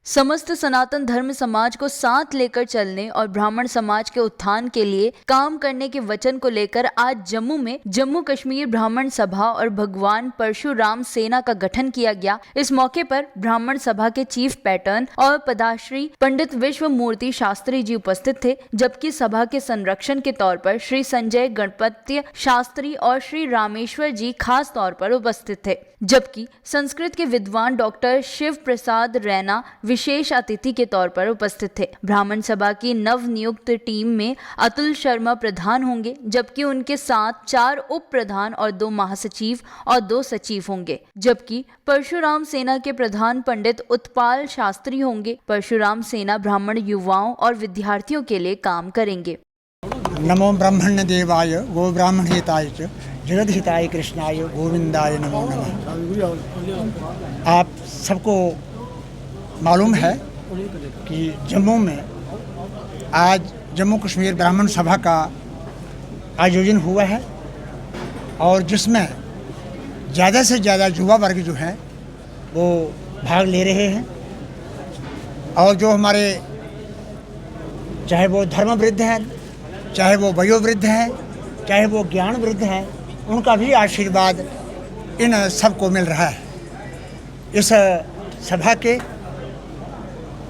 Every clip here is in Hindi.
समस्त सनातन धर्म समाज को साथ लेकर चलने और ब्राह्मण समाज के उत्थान के लिए काम करने के वचन को लेकर आज जम्मू में जम्मू कश्मीर ब्राह्मण सभा और भगवान परशुराम सेना का गठन किया गया। इस मौके पर ब्राह्मण सभा के चीफ पैटर्न और पदाश्री पंडित विश्व मूर्ति शास्त्री जी उपस्थित थे, जबकि सभा के संरक्षण के तौर पर श्री संजय गणपत्य शास्त्री और श्री रामेश्वर जी खास तौर पर उपस्थित थे, जबकि संस्कृत के विद्वान डॉक्टर शिव प्रसाद रैना विशेष अतिथि के तौर पर उपस्थित थे। ब्राह्मण सभा की नव नियुक्त टीम में अतुल शर्मा प्रधान होंगे, जबकि उनके साथ 4 उप प्रधान और 2 महासचिव और 2 सचिव होंगे, जबकि परशुराम सेना के प्रधान पंडित उत्पाल शास्त्री होंगे। परशुराम सेना ब्राह्मण युवाओं और विद्यार्थियों के लिए काम करेंगे। नमो ब्रह्मण्य देवाय गो ब्राह्मण हिताय च जगत हिताय कृष्णाय गोविंदाय नमो नमः। आप सबको मालूम है कि जम्मू में आज जम्मू कश्मीर ब्राह्मण सभा का आयोजन हुआ है और जिसमें ज़्यादा से ज़्यादा युवा वर्ग जो है वो भाग ले रहे हैं और जो हमारे चाहे वो धर्मवृद्ध हैं, चाहे वो वयोवृद्ध हैं, चाहे वो ज्ञान वृद्ध हैं, उनका भी आशीर्वाद इन सबको मिल रहा है। इस सभा के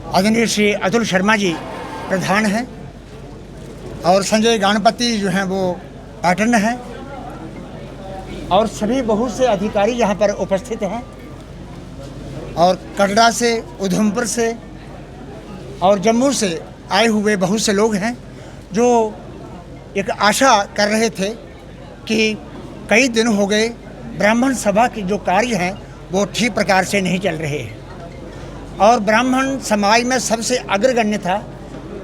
आदरणीय श्री अतुल शर्मा जी प्रधान हैं और संजय गणपति जो हैं वो पैटर्न हैं और सभी बहुत से अधिकारी यहाँ पर उपस्थित हैं और कटरा से, उधमपुर से और जम्मू से आए हुए बहुत से लोग हैं जो एक आशा कर रहे थे कि कई दिन हो गए ब्राह्मण सभा के जो कार्य हैं वो ठीक प्रकार से नहीं चल रहे हैं और ब्राह्मण समाज में सबसे अग्रगण्य था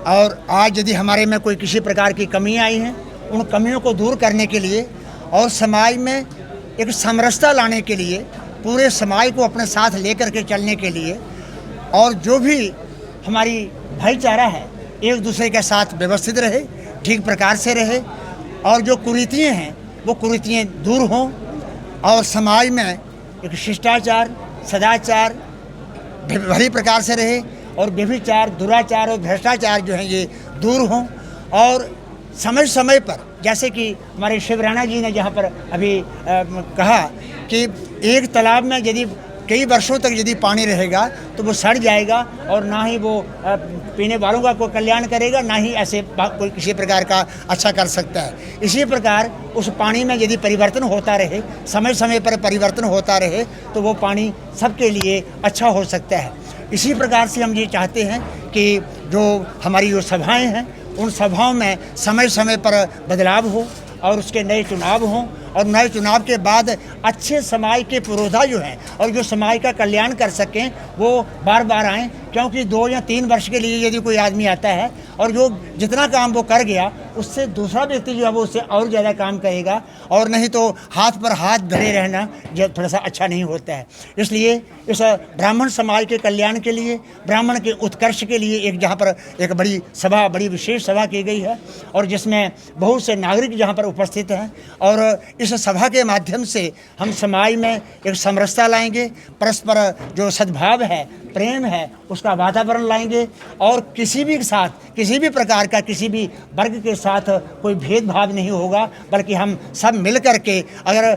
और आज यदि हमारे में कोई किसी प्रकार की कमियां आई हैं, उन कमियों को दूर करने के लिए और समाज में एक समरसता लाने के लिए, पूरे समाज को अपने साथ लेकर के चलने के लिए और जो भी हमारी भाईचारा है एक दूसरे के साथ व्यवस्थित रहे, ठीक प्रकार से रहे और जो कुरीतियाँ हैं वो कुरीतियाँ दूर हों और समाज में एक शिष्टाचार, सदाचार भली प्रकार से रहे और व्यभिचार, दुराचार और भ्रष्टाचार जो हैं ये दूर हों और समय समय पर, जैसे कि हमारे शिव राणा जी ने जहाँ पर अभी कहा कि एक तालाब में यदि कई वर्षों तक यदि पानी रहेगा तो वो सड़ जाएगा और ना ही वो पीने वालों का कोई कल्याण करेगा, ना ही ऐसे कोई किसी प्रकार का अच्छा कर सकता है। इसी प्रकार उस पानी में यदि परिवर्तन होता रहे, समय समय पर परिवर्तन होता रहे तो वो पानी सबके लिए अच्छा हो सकता है। इसी प्रकार से हम ये चाहते हैं कि जो हमारी जो सभाएँ हैं उन सभाओं में समय समय पर बदलाव हो और उसके नए चुनाव हों और नए चुनाव के बाद अच्छे समाज के पुरोधा जो हैं और जो समाज का कल्याण कर सकें वो बार बार आएँ, क्योंकि 2 या 3 वर्ष के लिए यदि कोई आदमी आता है और जो जितना काम वो कर गया उससे दूसरा व्यक्ति जो है वो उससे और ज़्यादा काम करेगा और नहीं तो हाथ पर हाथ धरे रहना जो थोड़ा सा अच्छा नहीं होता है। इसलिए इस ब्राह्मण समाज के कल्याण के लिए, ब्राह्मण के उत्कर्ष के लिए एक जहाँ पर एक बड़ी सभा, बड़ी विशेष सभा की गई है और जिसमें बहुत से नागरिक जहाँ पर उपस्थित हैं और इस सभा के माध्यम से हम समाज में एक समरसता लाएंगे, परस्पर जो सद्भाव है, प्रेम है, उसका वातावरण लाएंगे और किसी भी साथ, किसी भी प्रकार का, किसी भी वर्ग के साथ कोई भेदभाव नहीं होगा, बल्कि हम सब मिल कर के अगर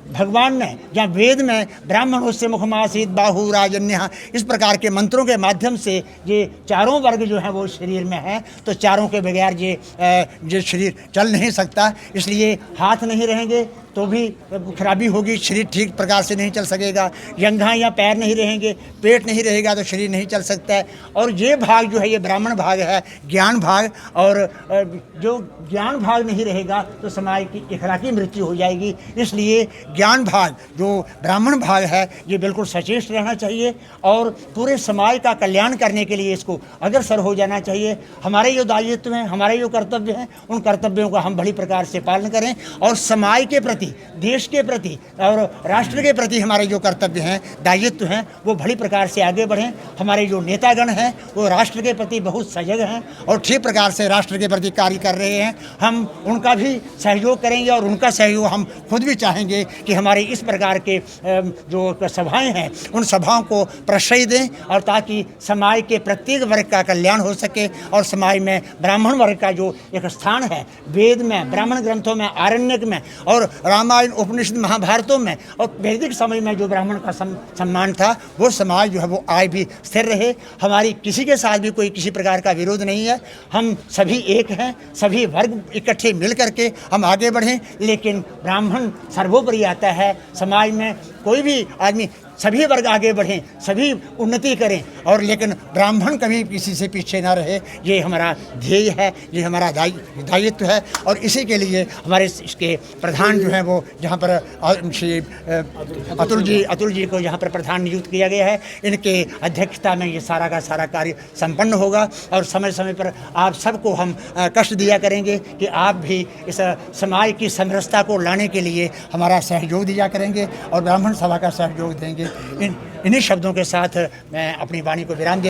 भगवान ने या वेद में ब्राह्मण उससे मुखमासीत बाहु राजन्य इस प्रकार के मंत्रों के माध्यम से ये चारों वर्ग जो हैं वो शरीर में हैं, तो चारों के बगैर ये शरीर चल नहीं सकता। इसलिए हाथ नहीं रहेंगे तो भी खराबी होगी, शरीर ठीक प्रकार से नहीं चल सकेगा। जंघां या पैर नहीं रहेंगे, पेट नहीं रहेगा तो शरीर नहीं चल सकता है। और ये भाग जो है ये ब्राह्मण भाग है, ज्ञान भाग, और जो ज्ञान भाग नहीं रहेगा तो समाज की इखलाकी मृत्यु हो जाएगी। इसलिए ज्ञान भाग जो ब्राह्मण भाग है ये बिल्कुल सचेत रहना चाहिए और पूरे समाज का कल्याण करने के लिए इसको अग्रसर हो जाना चाहिए। हमारे जो दायित्व हैं, हमारे जो कर्तव्य हैं, उन कर्तव्यों का हम बड़ी प्रकार से पालन करें और समाज के प्रति, देश के प्रति और राष्ट्र के प्रति हमारे जो कर्तव्य हैं, दायित्व हैं, वो बड़ी प्रकार प्रकार से आगे बढ़ें। हमारे जो नेतागण हैं वो राष्ट्र के प्रति बहुत सजग हैं और ठीक प्रकार से राष्ट्र के प्रति कार्य कर रहे हैं। हम उनका भी सहयोग करेंगे और उनका सहयोग हम खुद भी चाहेंगे कि हमारी इस प्रकार के जो सभाएं हैं उन सभाओं को प्रश्रय दें और ताकि समाज के प्रत्येक वर्ग का कल्याण हो सके और समाज में ब्राह्मण वर्ग का जो एक स्थान है वेद में, ब्राह्मण ग्रंथों में, आरण्यक में और रामायण, उपनिषद, महाभारतों में और वैदिक समय में जो ब्राह्मण का सम्मान था वो समाज जो है वो आज भी स्थिर रहे। हमारी किसी के साथ भी कोई किसी प्रकार का विरोध नहीं है। हम सभी एक हैं, सभी वर्ग इकट्ठे मिल करके हम आगे बढ़ें, लेकिन ब्राह्मण सर्वोपरि आता है। समाज में कोई भी आदमी, सभी वर्ग आगे बढ़ें, सभी उन्नति करें और लेकिन ब्राह्मण कभी किसी से पीछे ना रहे। ये हमारा ध्येय है, ये हमारा दायित्व है और इसी के लिए हमारे इसके प्रधान जो हैं वो जहाँ पर श्री अतुल जी को यहाँ पर प्रधान नियुक्त किया गया है, इनके अध्यक्षता में ये सारा का सारा कार्य संपन्न होगा और समय समय पर आप सबको हम कष्ट दिया करेंगे कि आप भी इस समाज की समरसता को लाने के लिए हमारा सहयोग दिया करेंगे और ब्राह्मण सभा का सहयोग देंगे। इन्हीं शब्दों के साथ मैं अपनी वाणी को विराम